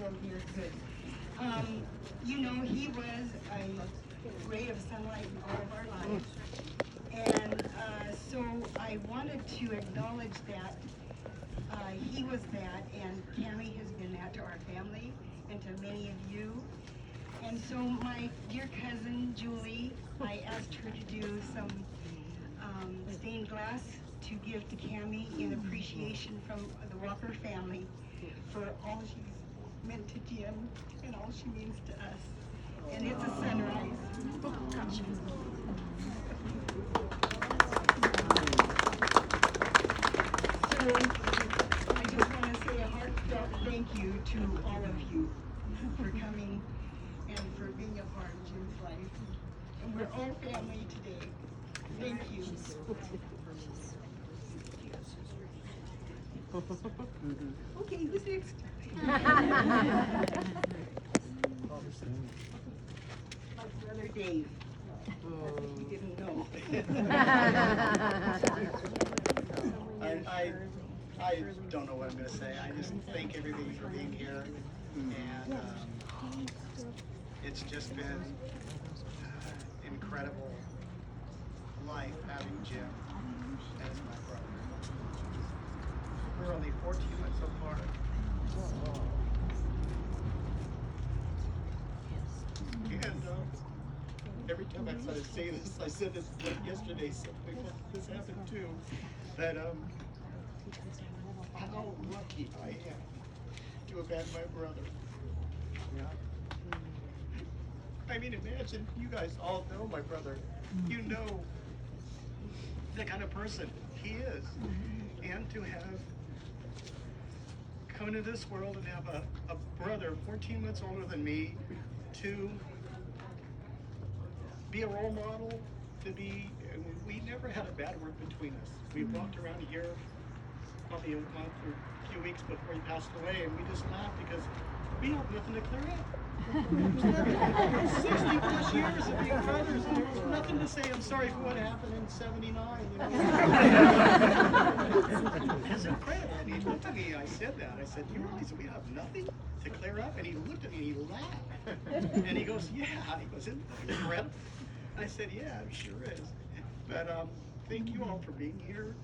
still here. Good. You know, he was a ray of sunlight in all of our lives. And so I wanted to acknowledge that he was that, and Cammie has been that to our family and to many of you. And so my dear cousin Julie, I asked her to do some stained glass to give to Cammie in appreciation from the Walker family for all she's meant to Jim and all she means to us. And it's a sunrise. Oh, gosh. So I just want to say a heartfelt thank you to all of you for coming and for being a part of Jim's life. And we're all family today. Thank you. Okay, who's next? My brother Dave. You didn't know. I don't know what I'm going to say. I just thank everybody for being here. And it's just been incredible life having Jim as my brother. We're only 14 months apart. And every time I try to say this, I said this yesterday, because this happened too, that how lucky I am to have had my brother. I mean, imagine, you guys all know my brother. You know the kind of person he is. And to have come into this world and have a brother 14 months older than me, to be a role model, to be, we never had a bad word between us. We walked around here probably a month or a few weeks before he passed away, and we just laughed because we have nothing to clear up. 60 plus years of being brothers, and there was nothing to say. I'm sorry for what happened in '79. You know? It's incredible. And he looked at me, I said that. I said, you realize we have nothing to clear up? And he looked at me and he laughed. And he goes, yeah. He goes, isn't that incredible? I said, yeah, it sure is. But thank you all for being here.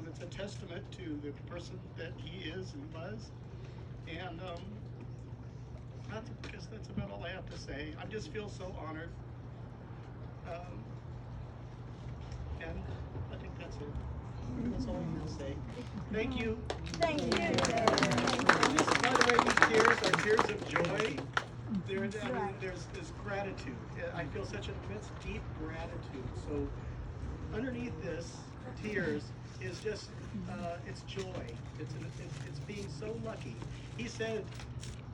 It's a testament to the person that he is and was. And I guess that's about all I have to say. I just feel so honored. And I think that's it. That's all I'm going to say. Thank you. Thank you. And this, by the way, these tears are tears of joy. There's gratitude. I feel such an immense, deep gratitude. So underneath this tears is just it's joy. It's being so lucky. He said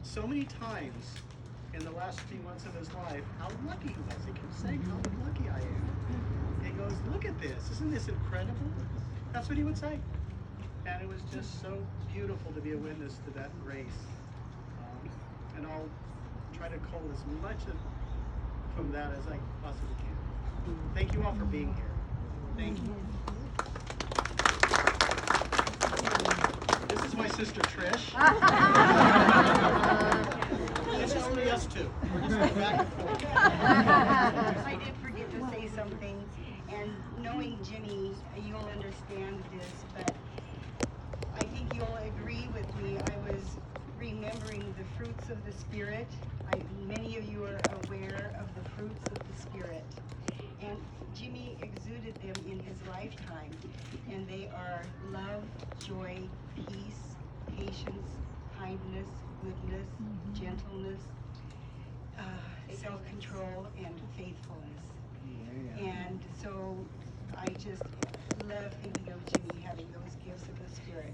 so many times in the last few months of his life how lucky he was. He kept saying how lucky I am. He goes, look at this. Isn't this incredible? That's what he would say. And it was just so beautiful to be a witness to that grace. And I'll try to cull as much from that as I possibly can. Thank you all for being here. Thank you. This is my sister Trish. This is only us two. We're just going back and forth. I did forget to say something, and knowing Jimmy, you'll understand this, but I think you'll agree with me. I was remembering the fruits of the Spirit. Many of you are aware of the fruits of the Spirit. And Jimmy exuded them in his lifetime. And they are love, joy, peace, patience, kindness, goodness, gentleness, self-control, and faithfulness. And so I just love thinking of Jimmy having those gifts of the Spirit.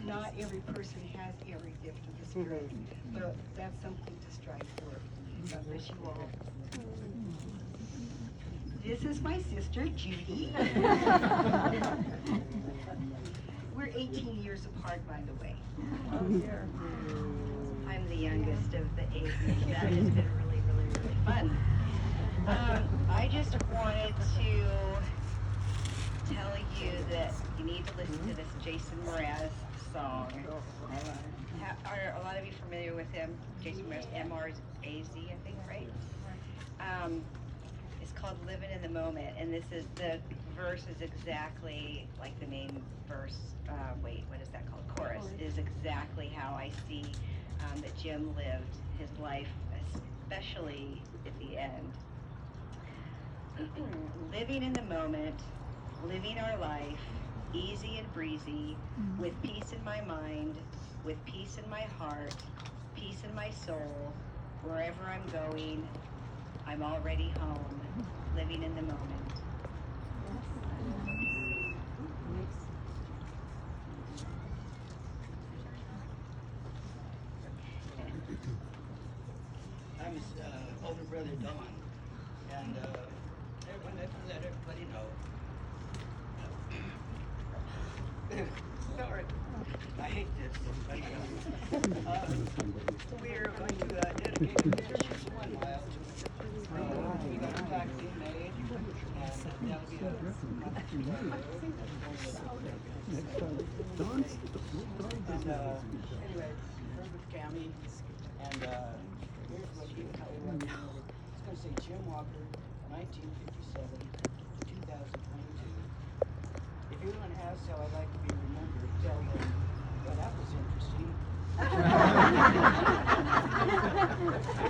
Not every person has every gift of the Spirit, but that's something to strive for. God bless you all. This is my sister, Judy. We're 18 years apart, by the way. I'm the youngest of the 8. That has been really, really, really fun. I just wanted to tell you that you need to listen to this Jason Mraz song. Are a lot of you familiar with him? Jason Mraz, M-R-A-Z, I think, right? It's called Living in the Moment, and the verse is exactly like the main verse, what is that called? Chorus, is exactly how I see that Jim lived his life, especially at the end. Living in the moment, living our life, easy and breezy, with peace in my mind, with peace in my heart, peace in my soul. Wherever I'm going, I'm already home, living in the moment. I'm his older brother Don, and I let everybody know. Sorry, I hate this. We're going to dedicate the Church 1 mile to we got a plaque being made, and that'll be anyway, Herbert Cammy, and here's what how he wrote it. It's going to say Jim Walker, 1957 to 2022. If anyone asks how I'd like to be remembered, tell them, well, that was interesting.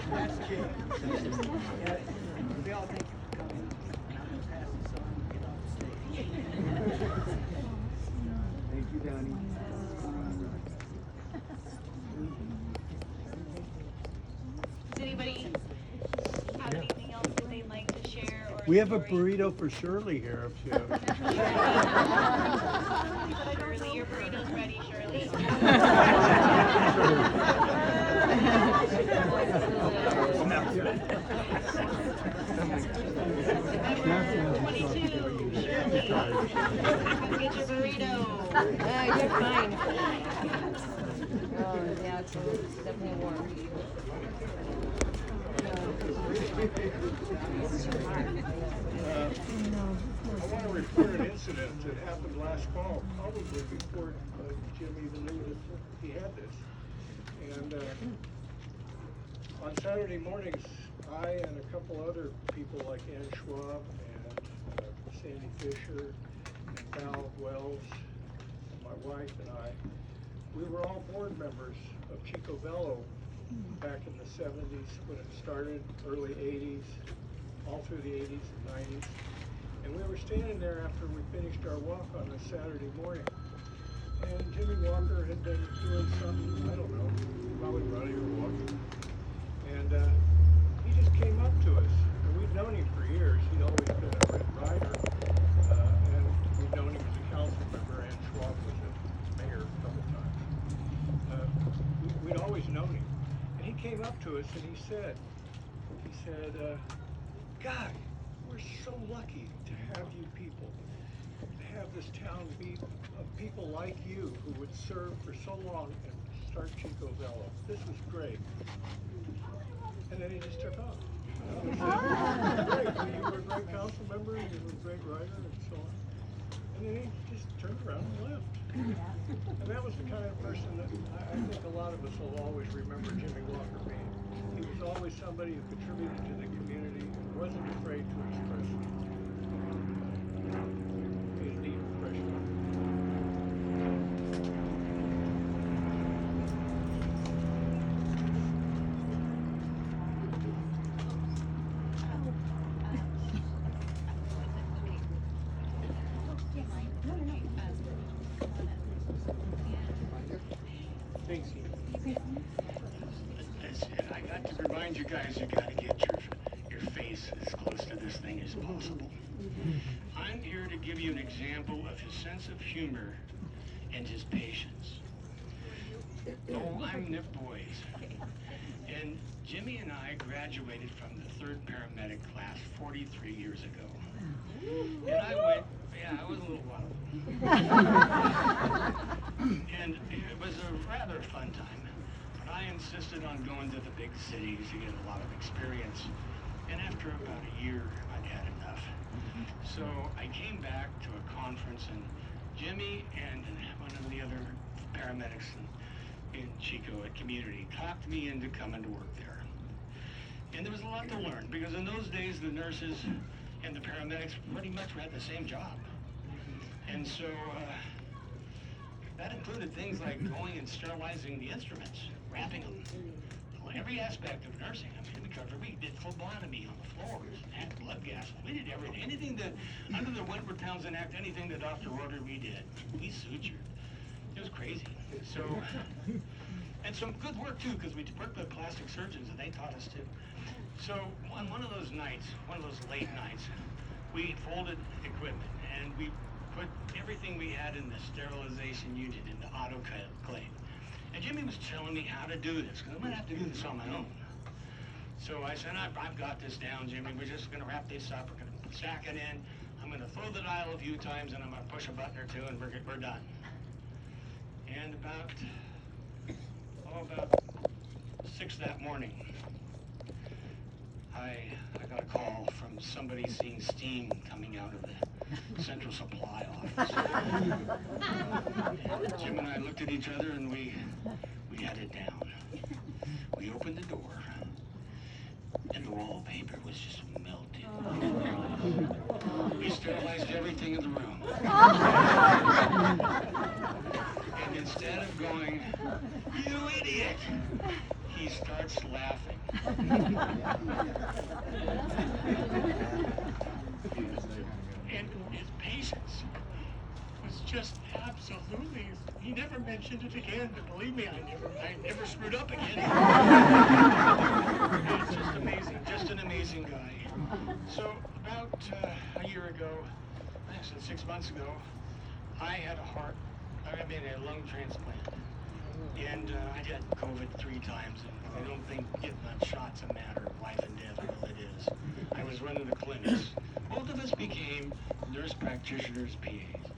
That's Jim. Yeah, we all thank you for coming. And I'm going to pass this on and get off the stage. Thank you, Donnie. Does anybody have anything else that they'd like to share? Or We have a story? burrito for Shirley here. If you Shirley, your burrito's ready, Shirley. Number 22, Shirley. Come get your burrito. You're fine. Oh, yeah, it's definitely warm. I want to report an incident that happened last fall, probably before Jim even knew that he had this. And on Saturday mornings, I and a couple other people like Ann Schwab and Sandy Fisher and Val Wells, and my wife and I, we were all board members of Chico Bello back in the 70s when it started, early 80s, all through the 80s and 90s. And we were standing there after we finished our walk on a Saturday morning. And Jimmy Walker had been doing something, I don't know, probably running or walking. And he just came up to us. And we'd known him for years. He'd always been a great rider. And we'd known him as a council member, and Schwab was a mayor a couple times. We'd always known him. And he came up to us and he said, God, we're so lucky to have you people, to have this town be of people like you who would serve for so long and start Chico Bello. This was great. And then he just took off. He said, great, you were a great council member, and you were a great writer, and so on. And then he just turned around and left. And that was the kind of person that I think a lot of us will always remember Jimmy Walker being. He was always somebody who contributed to the community and wasn't afraid to express it. Made a deep impression on me. Thanks, Ian. I got to remind you guys, you got to get your face as close to this thing as possible. I'm here to give you an example of his sense of humor and his patience. Oh, I'm Nip Boys. And Jimmy and I graduated from the 3rd paramedic class 43 years ago. And I went, yeah, it was a little while. And it was a rather fun time. But I insisted on going to the big cities to get a lot of experience. And after about a year, I'd had enough. So I came back to a conference, and Jimmy and one of the other paramedics in Chico at Community talked me into coming to work there. And there was a lot to learn, because in those days, the nurses and the paramedics pretty much had the same job. And so that included things like going and sterilizing the instruments, wrapping them, every aspect of nursing. I mean, we did phlebotomy on the floors, had blood gas. We did everything. Anything that, under the Wentworth-Townsend Act, anything the doctor ordered, we did. We sutured. It was crazy. So, and some good work too, because we worked with plastic surgeons and they taught us too. So on one of those nights, one of those late nights, we folded equipment and we put everything we had in the sterilization unit into autoclave. And Jimmy was telling me how to do this, because I'm going to have to do this on my own. So I said, I've got this down, Jimmy. We're just going to wrap this up. We're going to stack it in. I'm going to throw the dial a few times, and I'm going to push a button or two, and we're done. And about 6 that morning, I got a call from somebody seeing steam coming out of the central supply office. Jim and I looked at each other and we headed down. We opened the door and the wallpaper was just melted. We sterilized everything in the room. And instead of going, "You idiot," he starts laughing. And his patience was just absolutely, he never mentioned it again, but believe me, I never screwed up again. It's just amazing, just an amazing guy. So about a year ago, actually 6 months ago, I had a lung transplant. And I had COVID 3 times, and I don't think getting that shot's a matter of life and death. Well, it is. I was running the clinics. Both of us became nurse practitioners, PAs,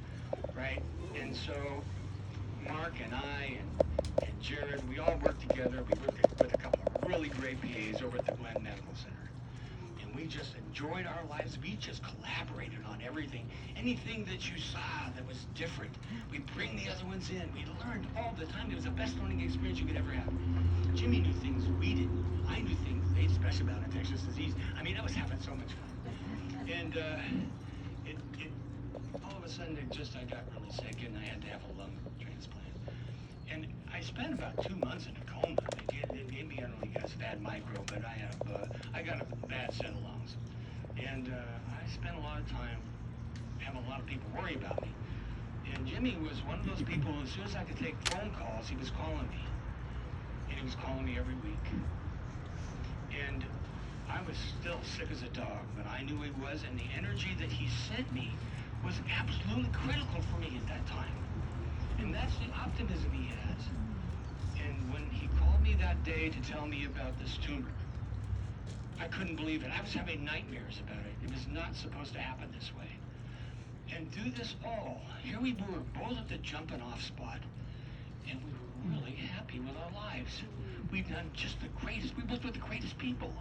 right? And so Mark and I and Jared, we all worked together. We worked with a couple of really great PAs over at the Glenn Medical Center. And we just enjoyed our lives. We just collaborated on everything. Anything that you saw that was different, we bring the other ones in. We learned all the time. It was the best learning experience you could ever have. Jimmy knew things we didn't. I knew things, especially about infectious disease. I mean, I was having so much fun. And all of a sudden, I got really sick and I had to have a lung transplant. And I spent about 2 months in a coma. They gave me, I don't know if you guys have had micro, but I got a bad set of lungs. And I spent a lot of time having a lot of people worry about me. And Jimmy was one of those people, as soon as I could take phone calls, he was calling me. And he was calling me every week. And I was still sick as a dog, but I knew he was, and the energy that he sent me was absolutely critical for me at that time. And that's the optimism he has. And when he called me that day to tell me about this tumor, I couldn't believe it. I was having nightmares about it. It was not supposed to happen this way. And through this all, here we were, both at the jumping off spot, and we were really happy with our lives. We've done just the greatest. We worked with the greatest people.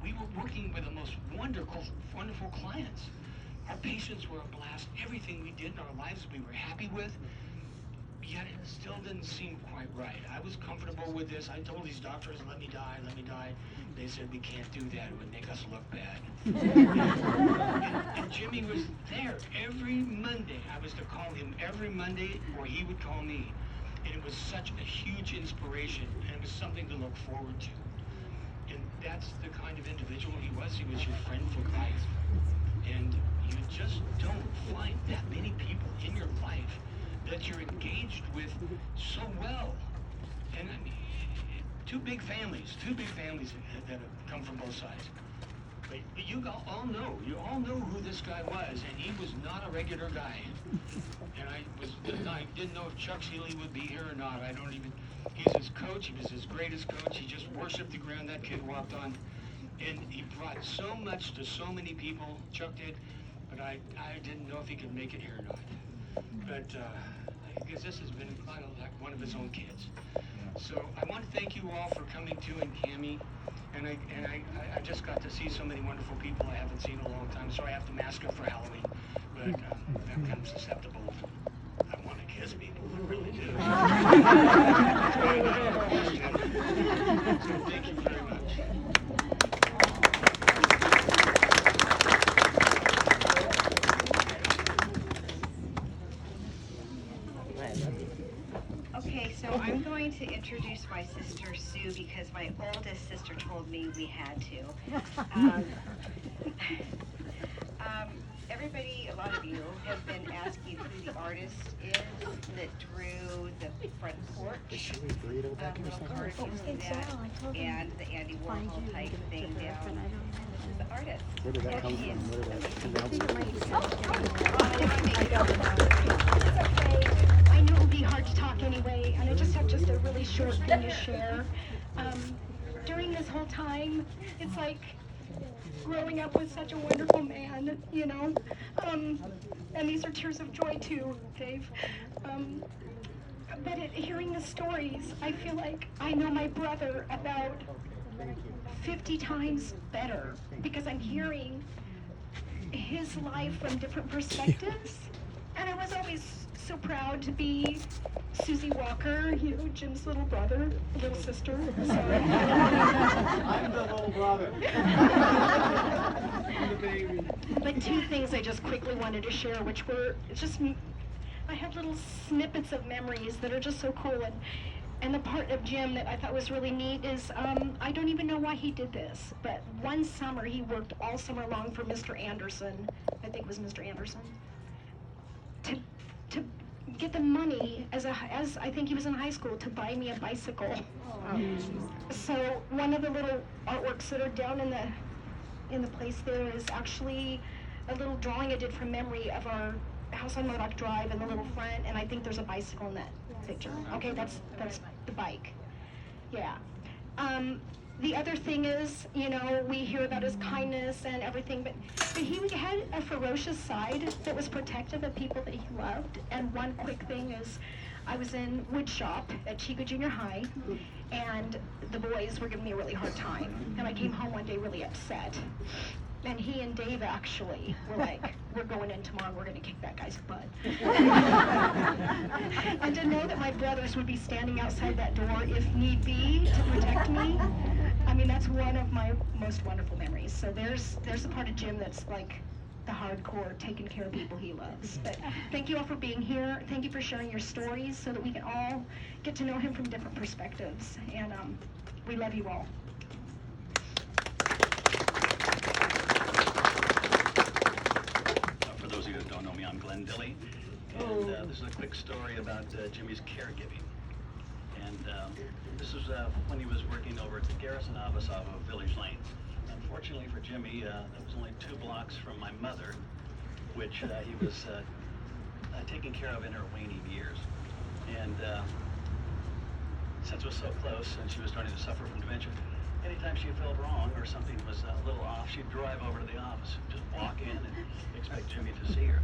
We were working with the most wonderful clients. Our patients were a blast. Everything we did in our lives we were happy with, yet it still didn't seem quite right. I was comfortable with this. I told these doctors, let me die, let me die. They said, we can't do that. It would make us look bad. and Jimmy was there every Monday. I was to call him every Monday, or he would call me. And it was such a huge inspiration, and it was something to look forward to. And that's the kind of individual he was. He was your friend for life. And you just don't find that many people in your life that you're engaged with so well. And I mean, two big families that have come from both sides. But you all know who this guy was, and he was not a regular guy. And I didn't know if Chuck Healy would be here or not. He's his coach, he was his greatest coach. He just worshiped the ground that kid walked on. And he brought so much to so many people, Chuck did, but I didn't know if he could make it here or not. But I guess this has been kind of like one of his own kids. So I want to thank you all for coming to in Cami. And I just got to see so many wonderful people I haven't seen in a long time, so I have to mask up for Halloween. But I'm kind of susceptible I want to kiss people, I really do. So thank you very much. Okay, so I'm going to introduce my sister Sue because my oldest sister told me we had to. Everybody, a lot of you have been asking who the artist is that drew the front porch. Little card you see that, and the Andy Warhol type thing down. This is the artist. Where did that And come he from? is Where did that It's okay. I know it would be hard to talk anyway, and I just have a really short thing to share. During this whole time, it's like growing up with such a wonderful man, you know? And these are tears of joy too, Dave. But hearing the stories, I feel like I know my brother about 50 times better because I'm hearing his life from different perspectives. And I was always so proud to be Susie Walker, you know, Jim's little brother, little sister. Sorry. I'm the little brother. I'm the baby. But two things I just quickly wanted to share, which were just, I have little snippets of memories that are just so cool. And the part of Jim that I thought was really neat is, I don't even know why he did this, but one summer he worked all summer long for Mr. Anderson, I think it was Mr. Anderson, to get the money as I think he was in high school to buy me a bicycle. So one of the little artworks that are down in the place there is actually a little drawing I did from memory of our house on Modoc Drive and the little front, and I think there's a bicycle in that picture. Okay, that's the bike. Yeah. The other thing is, you know, we hear about his kindness and everything, but he had a ferocious side that was protective of people that he loved. And one quick thing is, I was in wood shop at Chico Junior High, and the boys were giving me a really hard time. And I came home one day really upset. And he and Dave actually were like, we're going in tomorrow, we're gonna kick that guy's butt. And to know that my brothers would be standing outside that door if need be to protect me, I mean, that's one of my most wonderful memories. So there's a part of Jim that's like the hardcore, taking care of people he loves. But thank you all for being here. Thank you for sharing your stories so that we can all get to know him from different perspectives. And we love you all. For those of you that don't know me, I'm Glenn Dilly, and this is a quick story about Jimmy's caregiving. And this was when he was working over at the Garrison office off of Village Lane. Unfortunately for Jimmy, that was only 2 blocks from my mother, which he was taking care of in her waning years. And since it was so close and she was starting to suffer from dementia, anytime she felt wrong or something was a little off, she'd drive over to the office, just walk in and expect Jimmy to see her.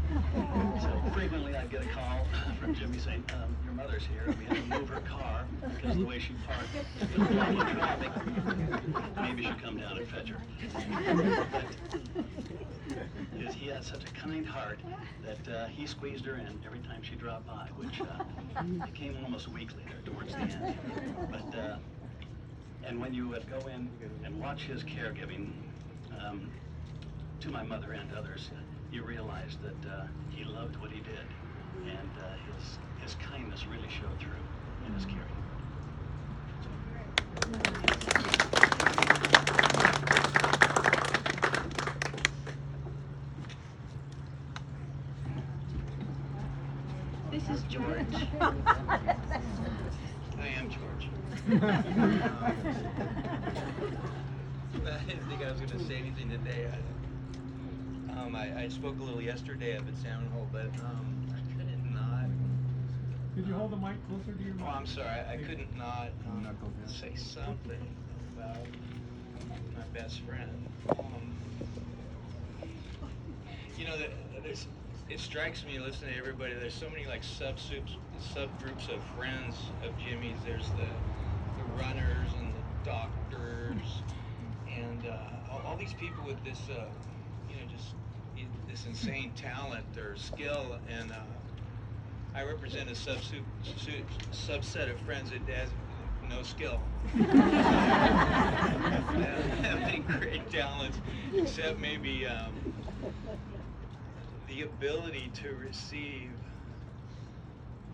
So frequently I'd get a call from Jimmy saying, your mother's here, and we had to move her car because of the way she parked. It was blocking traffic. Maybe you should come down and fetch her. But he had such a kind heart that he squeezed her in every time she dropped by, which became almost weekly there towards the end. But and when you would go in and watch his caregiving to my mother and others, you realized that he loved what he did, and his kindness really showed through in his caring. This is George. I am George. I didn't think I was going to say anything today. I spoke a little yesterday up at Salmon Hole, but I couldn't not. Could you hold the mic closer to your Oh, mouth? I'm sorry. I couldn't not say something about my best friend. You know, it strikes me listening to everybody. There's so many like subgroups of friends of Jimmy's. There's the runners and the doctors, and all these people with this, you know, just this insane talent or skill. And I represent a subset of friends that has no skill. I don't have any great talents, except maybe the ability to receive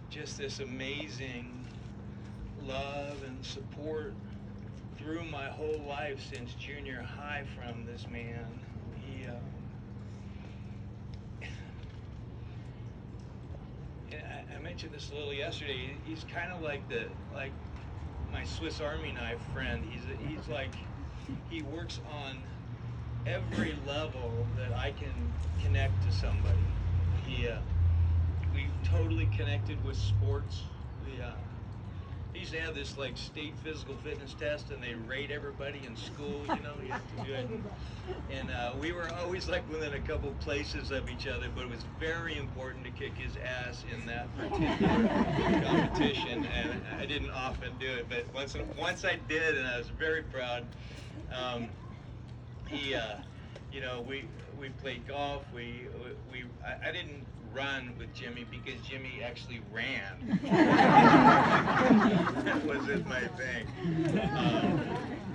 just this amazing love and support through my whole life since junior high from this man. I mentioned this a little yesterday. He's kind of like my Swiss Army knife friend. He's like, he works on every level that I can connect to somebody. We totally connected with sports. They used to have this like state physical fitness test, and they rate everybody in school. You know, you have to do it. And we were always like within a couple places of each other, but it was very important to kick his ass in that particular competition. And I didn't often do it, but once I did, and I was very proud. You know, we played golf. I didn't run with Jimmy because Jimmy actually ran. That wasn't my thing.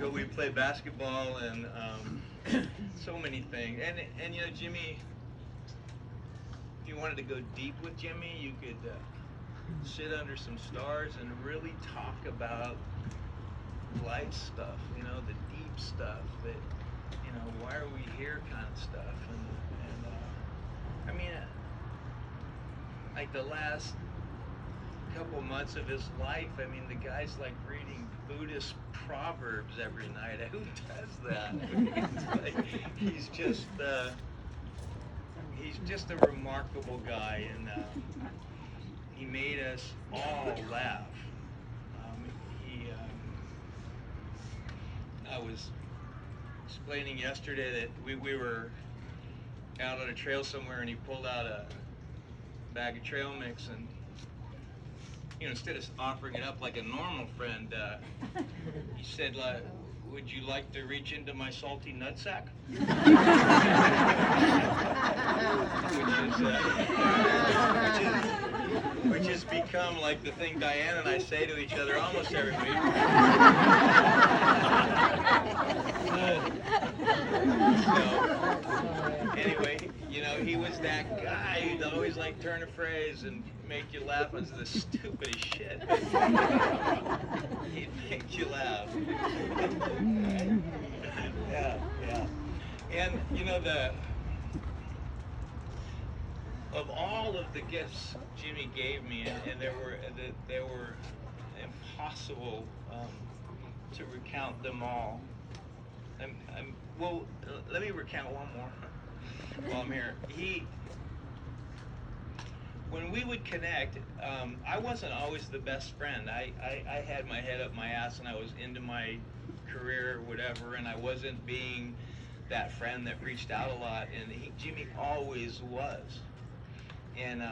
But we played basketball and so many things. And you know, Jimmy, if you wanted to go deep with Jimmy, you could sit under some stars and really talk about life stuff. You know, the deep stuff that, you know, why are we here kind of stuff. And I mean, like the last couple months of his life, I mean, the guy's like reading Buddhist proverbs every night. Who does that? He's just a remarkable guy, and he made us all laugh. I was explaining yesterday that we were out on a trail somewhere, and he pulled out a bag of trail mix, and you know, instead of offering it up like a normal friend, he said, "Would you like to reach into my salty nutsack?" which has become like the thing Diane and I say to each other almost every week. So, anyway, you know, he was that guy who'd always like turn a phrase and make you laugh on the stupidest shit. He'd make you laugh. Yeah. And you know, of all of the gifts Jimmy gave me, and there were impossible to recount them all. Well, let me recount one more while I'm here. When we would connect, I wasn't always the best friend. I had my head up my ass, and I was into my career or whatever, and I wasn't being that friend that reached out a lot, and Jimmy always was. And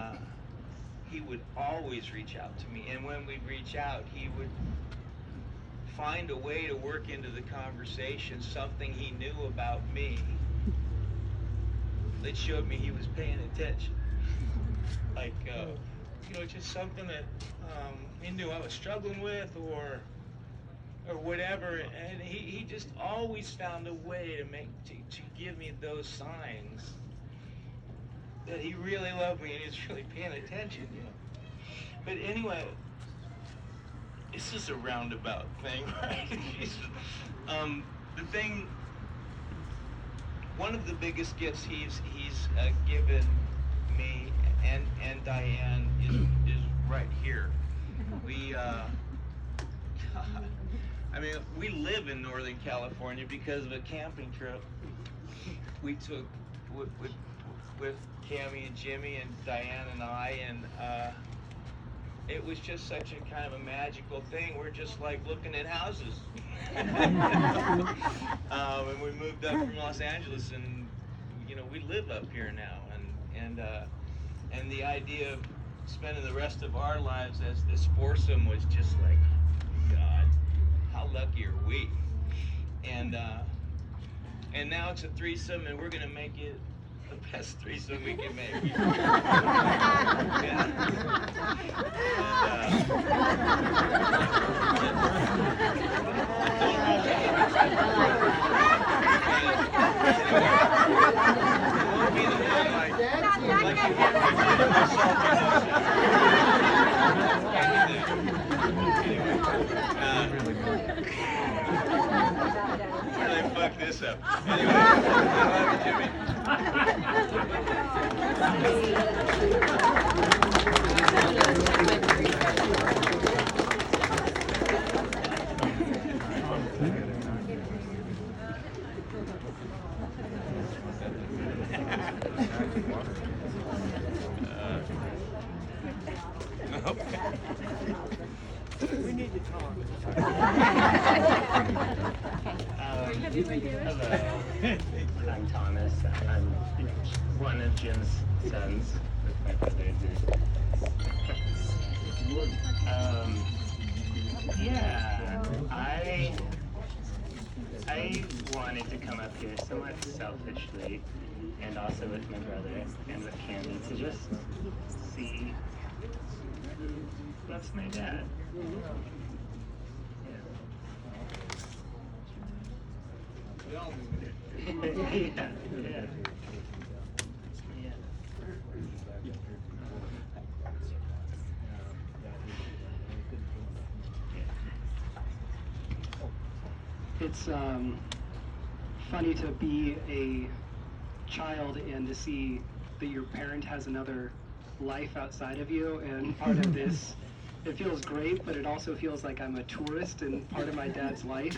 he would always reach out to me, and when we'd reach out, he would find a way to work into the conversation something he knew about me that showed me he was paying attention. Like, you know, just something that he knew I was struggling with or whatever, and he just always found a way to give me those signs that he really loved me and he was really paying attention, you know. But anyway, this is a roundabout thing, right? The thing, one of the biggest gifts he's given me and Diane is right here. I mean, we live in Northern California because of a camping trip we took with Cammie and Jimmy and Diane and I, and it was just such a kind of a magical thing. We're just like looking at houses. And we moved up from Los Angeles, and you know, we live up here now, and the idea of spending the rest of our lives as this foursome was just like, God, how lucky are we? And now it's a threesome, and we're gonna make it the best threesome we can make. Really fucked this up. Anyway, I love you, Jimmy. We need to talk. Hello, I'm Thomas. I'm one of Jim's sons with my brother. Yeah, I wanted to come up here somewhat selfishly, and also with my brother and with Cammy to just see who loves my dad. We all knew it. Yeah, yeah. It's funny to be a child and to see that your parent has another life outside of you, and part of this, it feels great, but it also feels like I'm a tourist and part of my dad's life.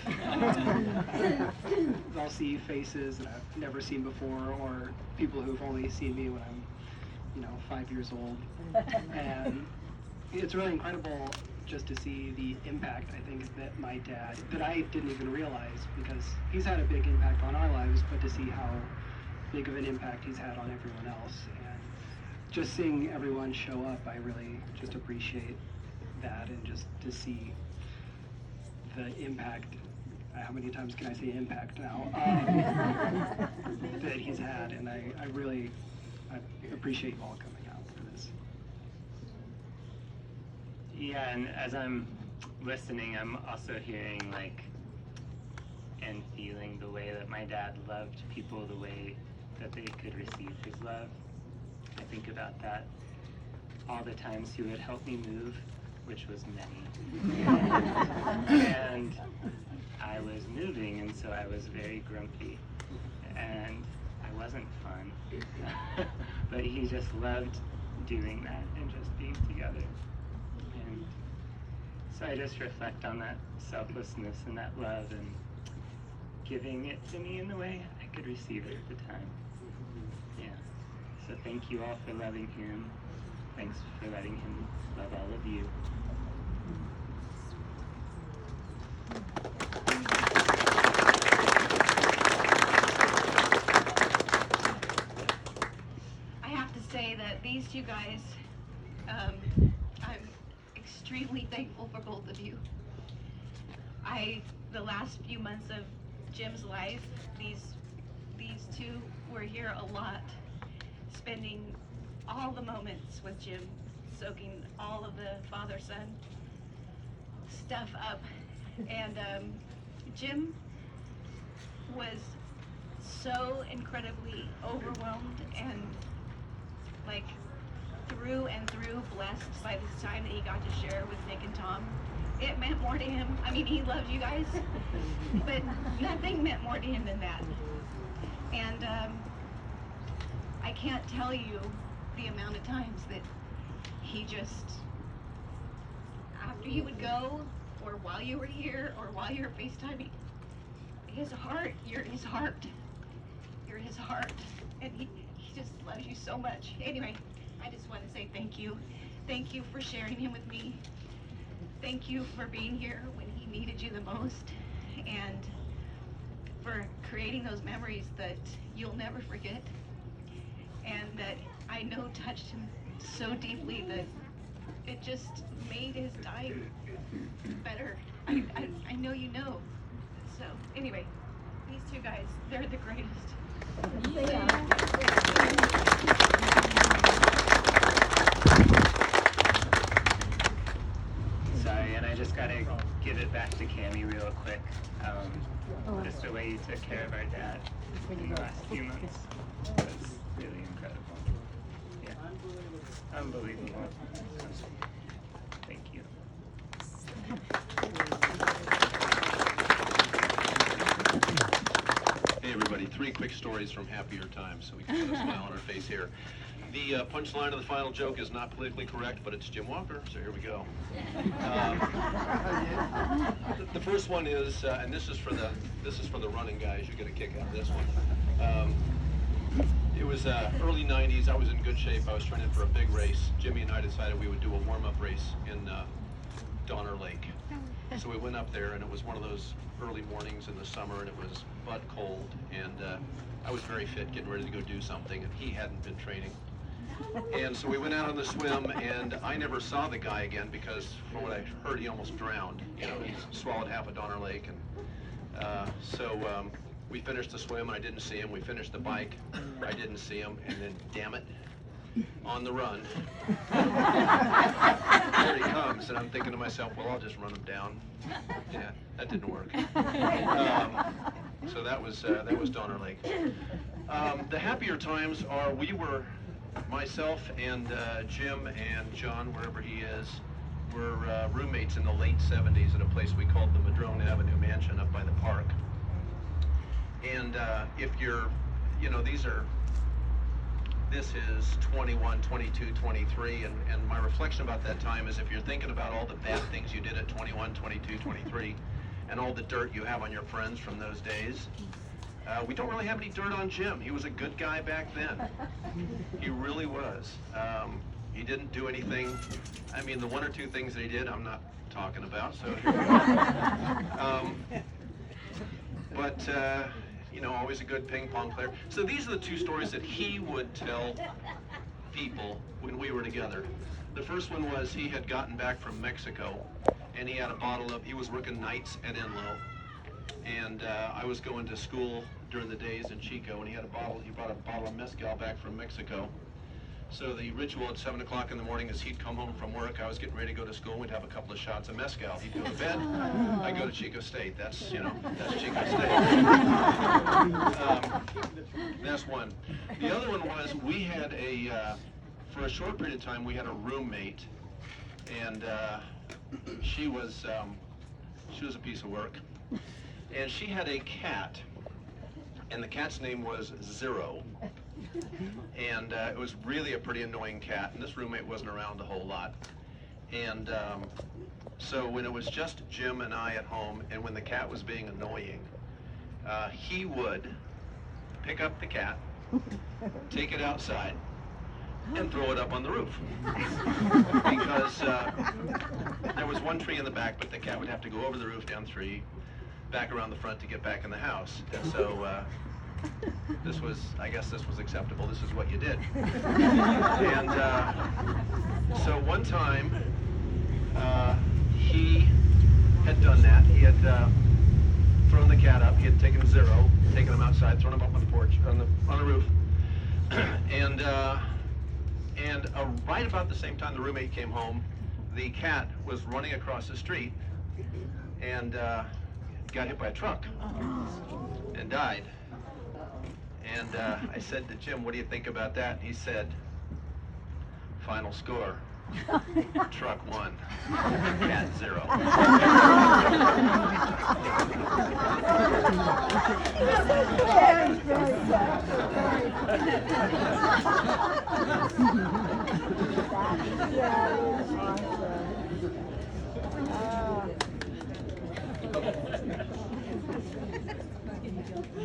I'll see faces that I've never seen before, or people who've only seen me when I'm, 5 years old. And it's really incredible just to see the impact, I think, that my dad, that I didn't even realize, because he's had a big impact on our lives, but to see how big of an impact he's had on everyone else. And just seeing everyone show up, I really just appreciate that, and just to see the impact, how many times can I say impact now, that he's had. And I appreciate you all coming out for this. Yeah, and as I'm listening, I'm also hearing and feeling the way that my dad loved people, the way that they could receive his love. I think about that all the times he would help me move, which was many. And I was moving, and so I was very grumpy, and I wasn't fun. But he just loved doing that and just being together. And so I just reflect on that selflessness and that love and giving it to me in the way I could receive it at the time. Yeah. So thank you all for loving him. Thanks for letting him love all of you. I have to say that these two guys, I'm extremely thankful for both of you. The last few months of Jim's life, these two were here a lot, spending all the moments with Jim, soaking all of the father-son stuff up. And Jim was so incredibly overwhelmed and through and through blessed by this time that he got to share with Nick and Tom. It meant more to him. I mean, he loved you guys, but nothing meant more to him than that. And I can't tell you the amount of times that he just, after he would go, or while you were here, or while you were FaceTiming, his heart, you're his heart. You're his heart. And he just loves you so much. Anyway, I just want to say thank you. Thank you for sharing him with me. Thank you for being here when he needed you the most. And for creating those memories that you'll never forget. And that I know touched him so deeply that it just made his time better. I know you know. So anyway, These two guys, they're the greatest. Sorry, and I just gotta give it back to Cammie real quick. Just the way you took care of our dad in the last few months was really incredible. Yeah. Unbelievable. Thank you. Hey everybody, 3 quick stories from happier times so we can put a smile on our face here. The punchline of the final joke is not politically correct, but it's Jim Walker, so here we go. The first one is, and this is for the running guys. You get a kick out of this one. It was early '90s. I was in good shape. I was training for a big race. Jimmy and I decided we would do a warm-up race in Donner Lake. So we went up there, and it was one of those early mornings in the summer, and it was butt cold. And I was very fit, getting ready to go do something, and he hadn't been training. And so we went out on the swim, and I never saw the guy again because, from what I heard, he almost drowned. You know, he swallowed half of Donner Lake, and so we finished the swim, and I didn't see him. We finished the bike, I didn't see him, and then, damn it, on the run, there he comes, and I'm thinking to myself, well, I'll just run him down. Yeah, that didn't work. So that was Donner Lake. The happier times are myself and Jim and John, wherever he is, were roommates in the late 70s at a place we called the Madrone Avenue Mansion up by the park. And if you're, you know, this is 21, 22, 23, and my reflection about that time is if you're thinking about all the bad things you did at 21, 22, 23, and all the dirt you have on your friends from those days, we don't really have any dirt on Jim. He was a good guy back then. He really was. He didn't do anything. I mean, the 1 or 2 things that he did, I'm not talking about, so here we go. But, you know, always a good ping pong player. So these are the 2 stories that he would tell people when we were together. The first one was he had gotten back from Mexico, and he had a bottle of, he was working nights at Enloe. And I was going to school during the days in Chico, and he brought a bottle of mezcal back from Mexico. So the ritual at 7 o'clock in the morning is he'd come home from work, I was getting ready to go to school, we'd have a couple of shots of mezcal. He'd go to bed, I'd go to Chico State. That's, you know, that's Chico State. That's one. The other one was we had for a short period of time, we had a roommate, and she was a piece of work. And she had a cat, and the cat's name was Zero. And it was really a pretty annoying cat, and this roommate wasn't around a whole lot. And so when it was just Jim and I at home, and when the cat was being annoying, he would pick up the cat, take it outside, and throw it up on the roof. Because there was one tree in the back, but the cat would have to go over the roof, down the tree, back around the front to get back in the house. And so I guess this was acceptable. This is what you did. And so one time, he had done that. He had thrown the cat up. He had taken Zero, taken him outside, thrown him up on the porch, on the roof. And right about the same time the roommate came home, the cat was running across the street and got hit by a truck and died. And I said to Jim, what do you think about that? He said, final score, truck 1, cat 0.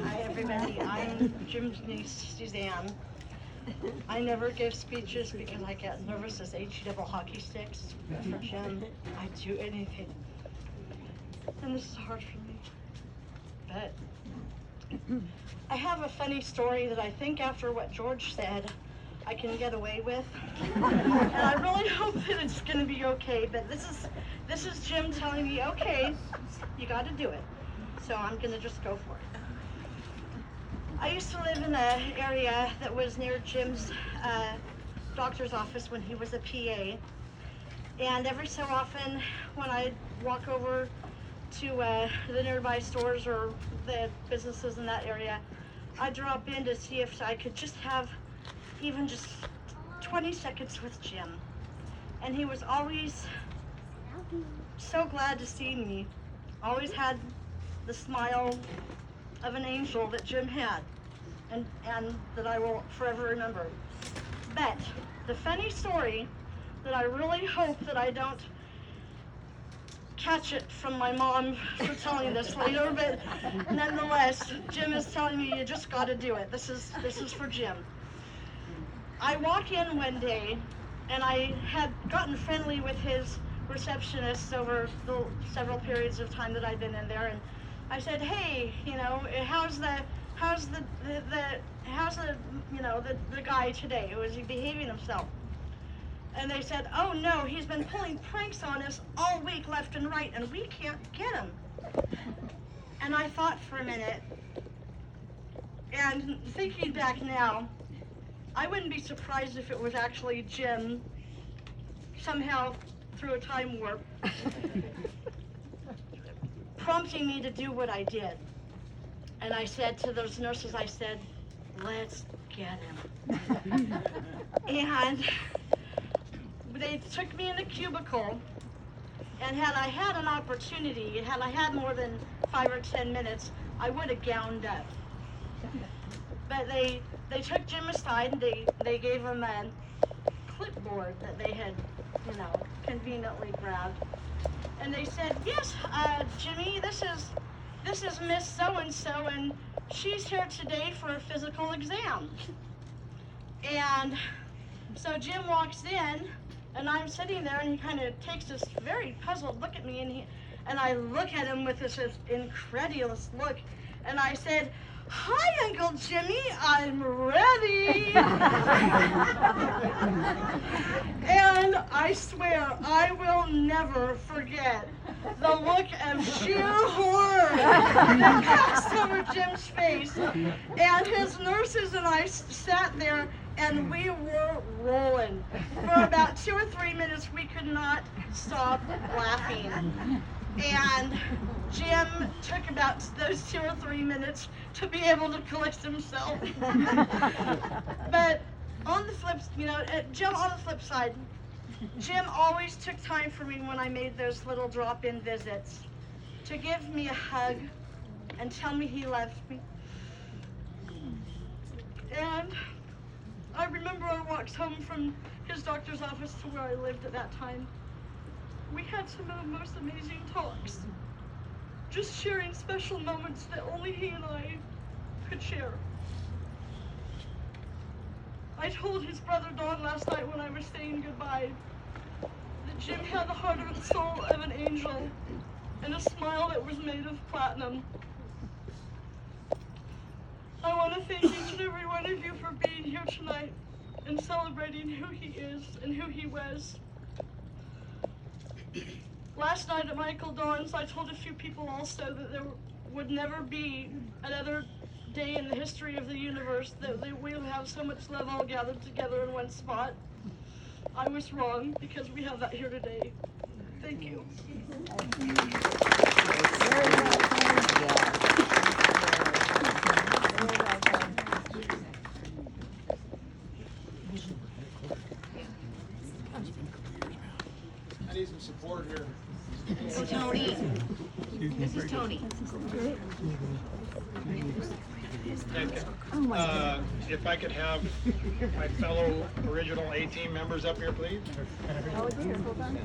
Hi everybody, I'm Jim's niece, Suzanne. I never give speeches because I get nervous as H-double hockey sticks. But for Jim, I'd do anything. And this is hard for me. But I have a funny story that I think after what George said, I can get away with. And I really hope that it's gonna be okay, but this is Jim telling me, okay, you gotta do it. So I'm gonna just go for it. I used to live in an area that was near Jim's doctor's office when he was a PA. And every so often, when I'd walk over to the nearby stores or the businesses in that area, I'd drop in to see if I could just have even just 20 seconds with Jim. And he was always so glad to see me. Always had the smile of an angel that Jim had, and that I will forever remember. But the funny story that I really hope that I don't catch it from my mom for telling this later, but nonetheless, Jim is telling me you just got to do it. This is for Jim. I walk in one day, and I had gotten friendly with his receptionist over the several periods of time that I'd been in there, and I said, hey, you know, how's the guy today? Was he behaving himself? And they said, oh no, he's been pulling pranks on us all week left and right, and we can't get him. And I thought for a minute, and thinking back now, I wouldn't be surprised if it was actually Jim, somehow through a time warp, prompting me to do what I did. And I said to those nurses, I said, let's get him. And they took me in a cubicle, and had I had an opportunity, had I had more than 5 or 10 minutes, I would have gowned up. But they took Jim aside, and they gave him a clipboard that they had, you know, conveniently grabbed. And they said, yes, Jimmy, this is Miss So-and-so, and she's here today for a physical exam. And so Jim walks in, and I'm sitting there, and he kind of takes this very puzzled look at me, and I look at him with this incredulous look, and I said, hi, Uncle Jimmy, I'm ready. And I swear, I will never forget the look of sheer horror that passed over Jim's face. And his nurses and I sat there, and we were rolling. For about 2 or 3 minutes, we could not stop laughing. And Jim took about those 2 or 3 minutes to be able to collect himself. But on the flip, Jim, on the flip side, Jim always took time for me when I made those little drop-in visits to give me a hug and tell me he loved me. And I remember I walked home from his doctor's office to where I lived at that time. We had some of the most amazing talks, just sharing special moments that only he and I could share. I told his brother Don last night when I was saying goodbye that Jim had the heart and soul of an angel and a smile that was made of platinum. I want to thank each and every one of you for being here tonight and celebrating who he is and who he was. Last night at Michael Dawn's, I told a few people also that there would never be another day in the history of the universe that we would have so much love all gathered together in one spot. I was wrong, because we have that here today. Thank you. I need some support here. So Tony, this is Tony. If I could have my fellow original A-team members up here, please. Oh dear, hold on.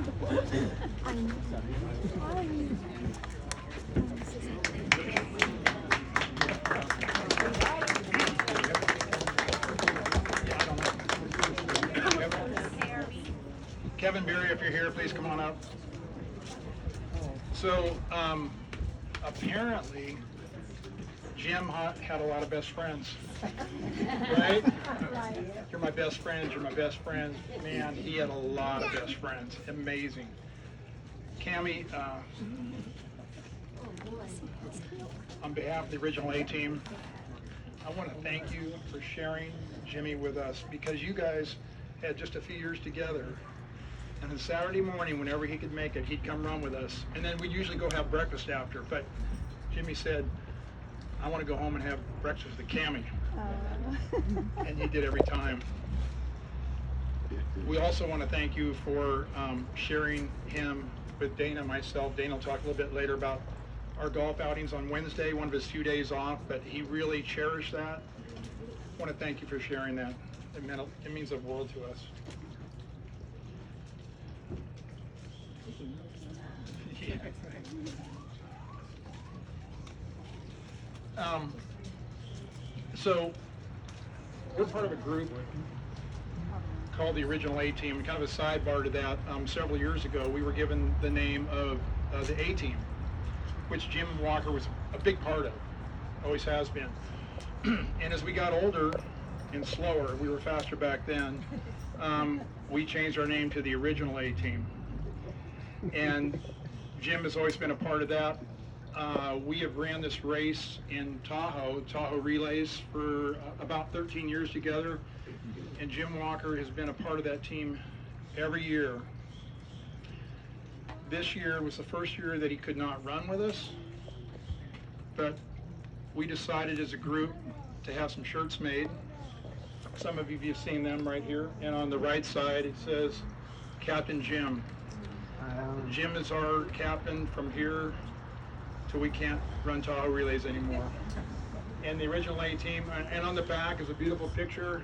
Kevin Beery, if you're here, please come on up. So, apparently, Jim had a lot of best friends, right? You're my best friends, you're my best friends. Man, he had a lot of best friends. Amazing. Cammie, on behalf of the original A-team, I want to thank you for sharing Jimmy with us, because you guys had just a few years together. And on Saturday morning, whenever he could make it, he'd come run with us. And then we'd usually go have breakfast after. But Jimmy said, I want to go home and have breakfast with Cammie. And he did every time. We also want to thank you for sharing him with Dana and myself. Dana will talk a little bit later about our golf outings on Wednesday, one of his few days off, but he really cherished that. I want to thank you for sharing that. It means the world to us. So we're part of a group called the Original A-Team. Kind of a sidebar to that, several years ago we were given the name of the A-Team, which Jim Walker was a big part of, always has been. And as we got older and slower, we were faster back then, we changed our name to the Original A-Team. And Jim has always been a part of that. We have ran this race in Tahoe Relays, for about 13 years together. And Jim Walker has been a part of that team every year. This year was the first year that he could not run with us, but we decided as a group to have some shirts made. Some of you have seen them right here, and on the right side it says Captain Jim. Jim is our captain from here till we can't run Tahoe Relays anymore. And the Original A-Team, and on the back is a beautiful picture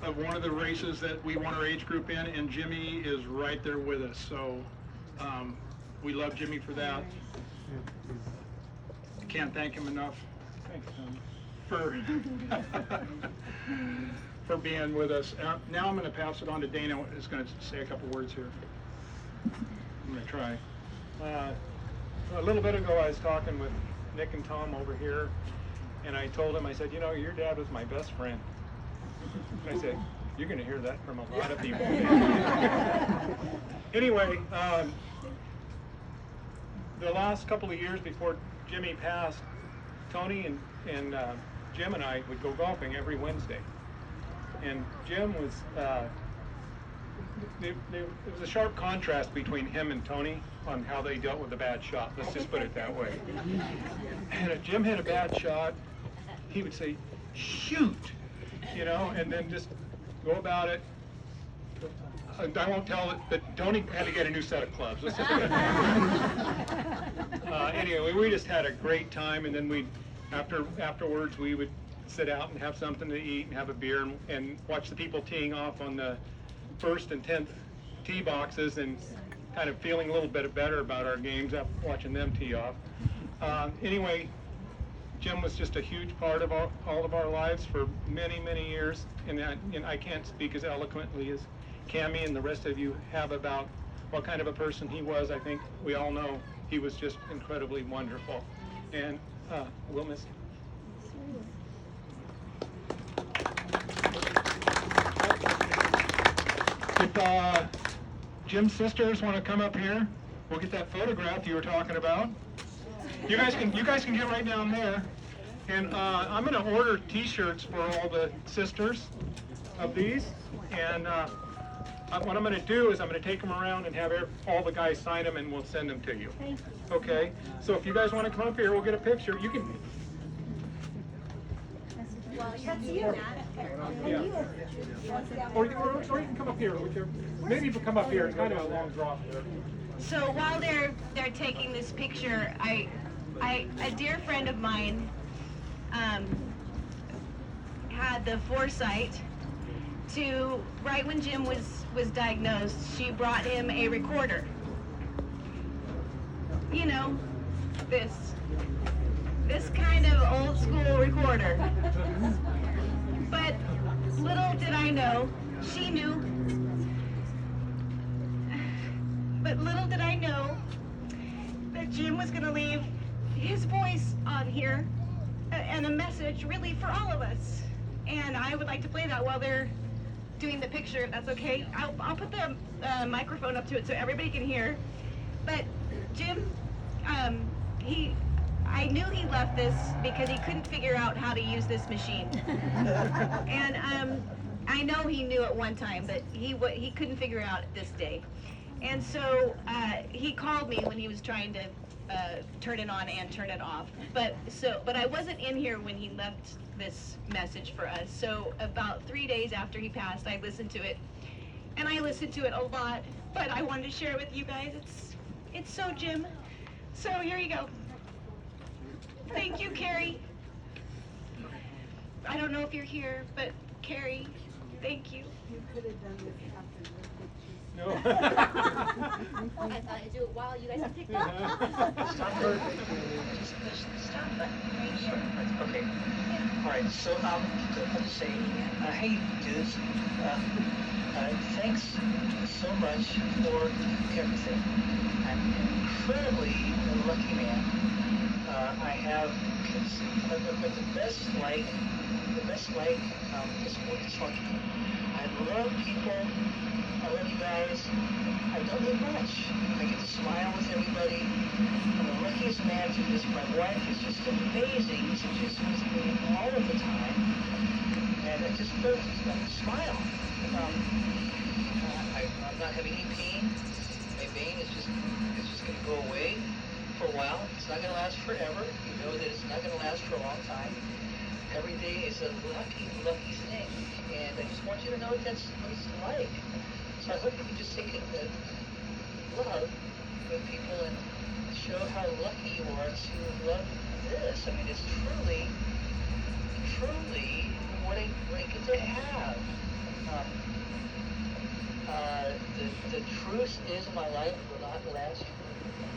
of one of the races that we won our age group in, and Jimmy is right there with us. So we love Jimmy for that. I can't thank him enough. Thanks, Tom. For being with us. Now I'm going to pass it on to Dana, who's going to say a couple words here. I'm going to try. A little bit ago, I was talking with Nick and Tom over here, and I told him, I said, you know, your dad was my best friend. And I said, you're going to hear that from a lot of people. Anyway, the last couple of years before Jimmy passed, Tony and Jim and I would go golfing every Wednesday. And Jim was, there was a sharp contrast between him and Tony on how they dealt with a bad shot. Let's just put it that way. And if Jim hit a bad shot, he would say, shoot, you know, and then just go about it. I won't tell it, but Tony had to get a new set of clubs. Let's just put it that way. Anyway, we just had a great time, and then afterwards we would sit out and have something to eat and have a beer and watch the people teeing off on the 1st and 10th tee boxes, and kind of feeling a little bit better about our games after watching them tee off. Anyway, Jim was just a huge part of all of our lives for many, many years, and I can't speak as eloquently as Cammie and the rest of you have about what kind of a person he was. I think we all know he was just incredibly wonderful, and we'll miss him. If Jim's sisters want to come up here, we'll get that photograph you were talking about. You guys can get right down there, and I'm going to order T-shirts for all the sisters of these, and what I'm going to do is I'm going to take them around and have all the guys sign them, and we'll send them to you. Okay? So if you guys want to come up here, we'll get a picture. You can. That's you, Matt. Yeah. Or you can come up here, whichever. Maybe you can come up here. It's kind of a long drop there. So while they're taking this picture, a dear friend of mine had the foresight to, right when Jim was diagnosed, she brought him a recorder. You know, this kind of old school recorder. But little did I know, she knew, but little did I know that Jim was going to leave his voice on here and a message really for all of us. And I would like to play that while they're doing the picture, if that's okay. I'll put the microphone up to it so everybody can hear. But Jim, I knew he left this because he couldn't figure out how to use this machine. And I know he knew at one time, but he couldn't figure out this day. And so he called me when he was trying to turn it on and turn it off. But I wasn't in here when he left this message for us. So about 3 days after he passed, I listened to it, and I listened to it a lot. But I wanted to share it with you guys. It's so Jim. So here you go. Thank you, Carrie. I don't know if you're here, but Carrie, thank you. You could have done this after No. I thought I'd do it while you guys picked up. Stop perfect. Just push the stop button right here. Okay. All right. So I'll just say, hey, dudes. Thanks so much for everything. I'm an incredibly lucky man. I have the best life is funky. I love people. I love you guys. I don't need much. I get to smile with everybody. I'm the luckiest man to this. My wife is just amazing. She just with me all of the time. And I just feel smile. I'm not having any pain. My vein is just going to go away for a while. It's not going to last forever. You know that it's not going to last for a long time. Every day is a lucky thing. And I just want you to know what that's what it's like. So I hope you can just take it love with people and show how lucky you are to love this. I mean, it's truly what I get to have. The truth is my life will not last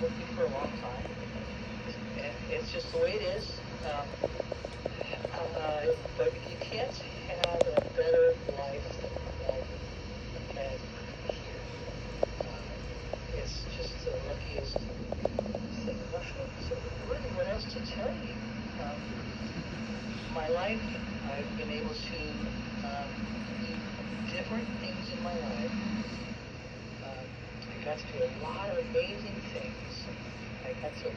hopefully for a long time. It's just the way it is. But you can't have a better life than I've had here. It's just the luckiest thing. So really, what else to tell you? My life, I've been able to do different things in my life. I got to do a lot of amazing things. I got to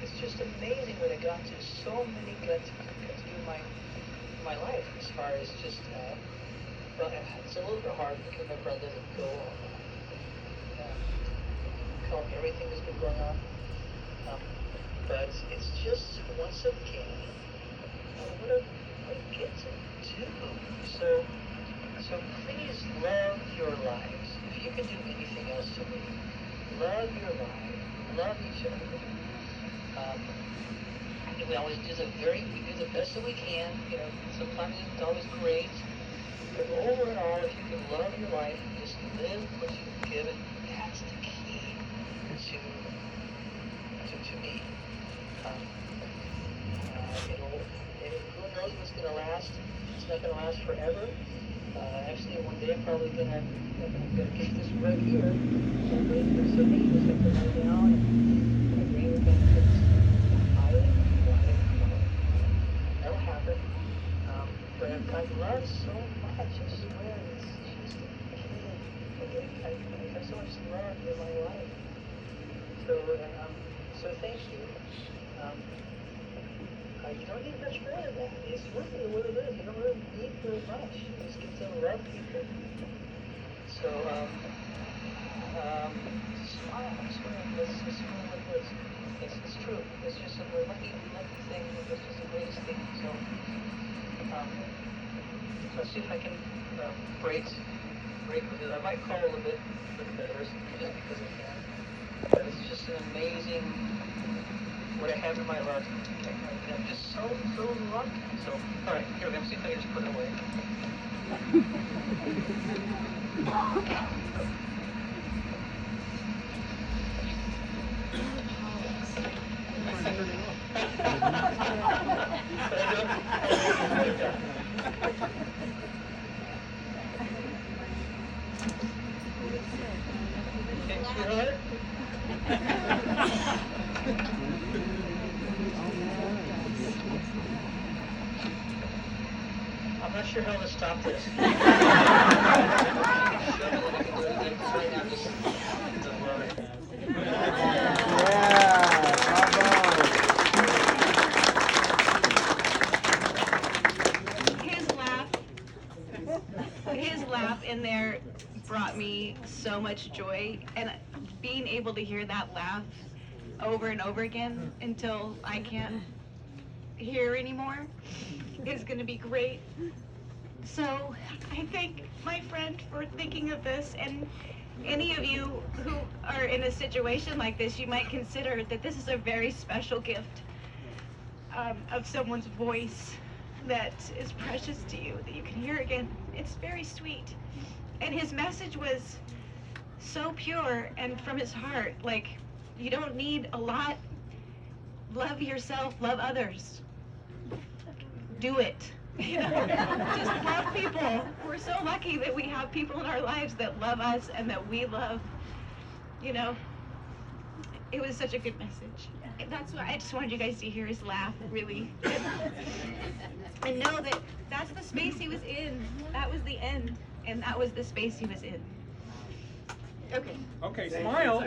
it's just amazing what I got to. So many got to do in my life as far as just well, it's a little bit hard because my brother doesn't go on. Calling everything that's been going on. But it's just once again what I get to do. So please love your lives. If you can do anything else to me, love your life, love each other. We always do the best that we can. You know, sometimes it's always great. But over and all, if you can love your life and just live what you've given, that's the key to me. Who knows what's going to last? It's not going to last forever. Actually, one day I'm probably going to get this right here. Somebody's going to say, hey, just have to lie down and my brain is going to get island. That'll happen. But I've got love so much. I swear, it's just kidding. I have so much love in my life. So thank you. You don't need much more than that. It's really what it is. You don't really need very much. You just get to love people. So, smile. I swear, let's just smile like this. It's true. It's just a lucky thing. It's just the greatest thing. So, let's see if I can break with it. I might call a little bit better just because I can. But it's just an amazing what I have in my life. I'm just so lucky. So, all right, here, let me see if I can just put it away. Thanks, sweetheart. I'm not sure how to stop this. Yeah, bravo. in there brought me so much joy, and being able to hear that laugh over and over again until I can't hear anymore is going to be great. So I thank my friend for thinking of this, and any of you who are in a situation like this, you might consider that this is a very special gift of someone's voice that is precious to you, that you can hear again. It's very sweet. And his message was so pure and from his heart. Like, you don't need a lot. Love yourself, love others. Do it. You know, just love people. We're so lucky that we have people in our lives that love us and that we love. You know, it was such a good message. That's why I just wanted you guys to hear his laugh, really. And know that that's the space he was in. That was the end, and that was the space he was in. Okay. Okay, smile.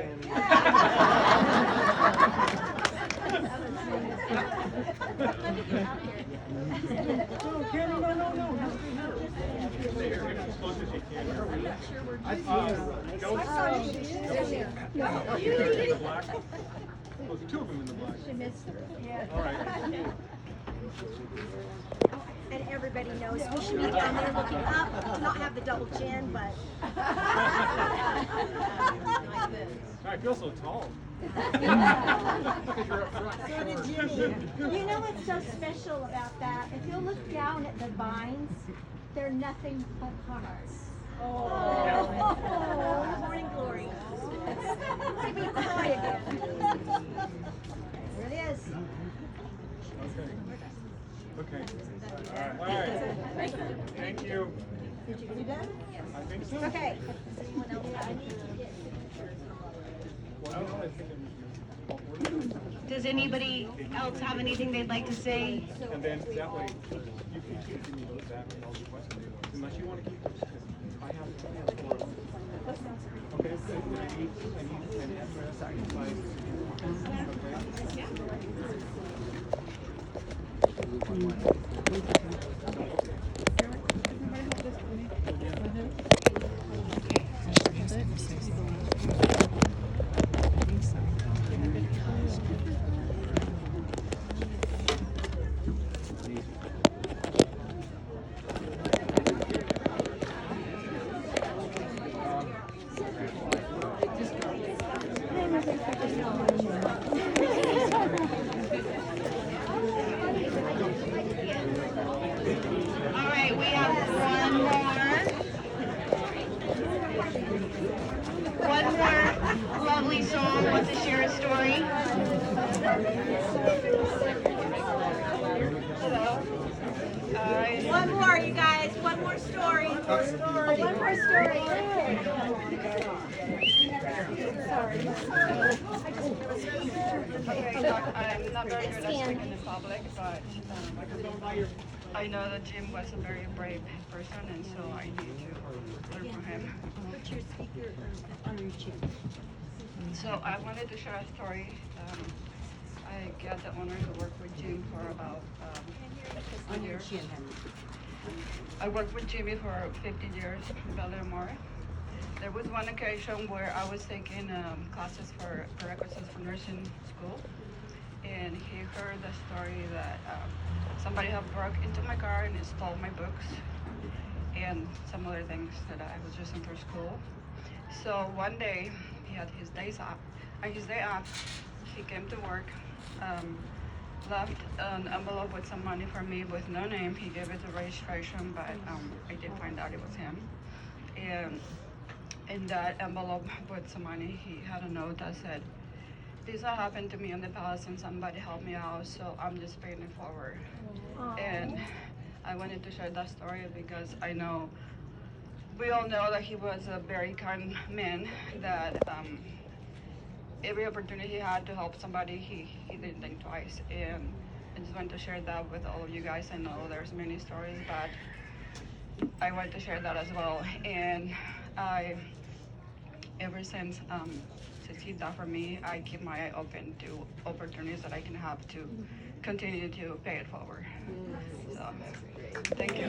Two of them in the black. She missed her. All right. And everybody knows we should be down there looking up, not have the double chin, but. I feel so tall. So did Jimmy. You know what's so special about that? If you look down at the vines, they're nothing but hearts. Oh, morning glory. Let me cry again. There it is. Okay. All right. Thank you. You done? I think so. Okay. Does anybody else have anything they'd like to say? And then that way, you can give me those back and I'll request them. Unless you want to keep those, 'cause I have 4 of them. Okay, so I need an address, I can find. All right, we have one more lovely soul wants to share a story. One more, you guys. One more story. One more story. Sorry. I'm not very good at speaking in public, but I know that Jim was a very brave person, and so I need to learn from him. Put your speaker on your chin. So I wanted to share a story. I got the honor to work with Jim for about 1 year. I worked with Jimmy for 15 years in Belmore. There was one occasion where I was taking classes for prerequisites for nursing school, and he heard the story that somebody had broke into my car and stole my books and some other things that I was using for school. So one day, he had his days off. On his day off, he came to work, left an envelope with some money for me with no name. He gave it to registration, but I did find out it was him. And in that envelope with some money, he had a note that said, "This all happened to me in the past and somebody helped me out, so I'm just paying it forward." And I wanted to share that story because I know, we all know that he was a very kind man, that every opportunity he had to help somebody, he didn't think twice. And I just wanted to share that with all of you guys. I know there's many stories, but I want to share that as well. And ever since he did that for me, I keep my eye open to opportunities that I can have to continue to pay it forward. So, thank you.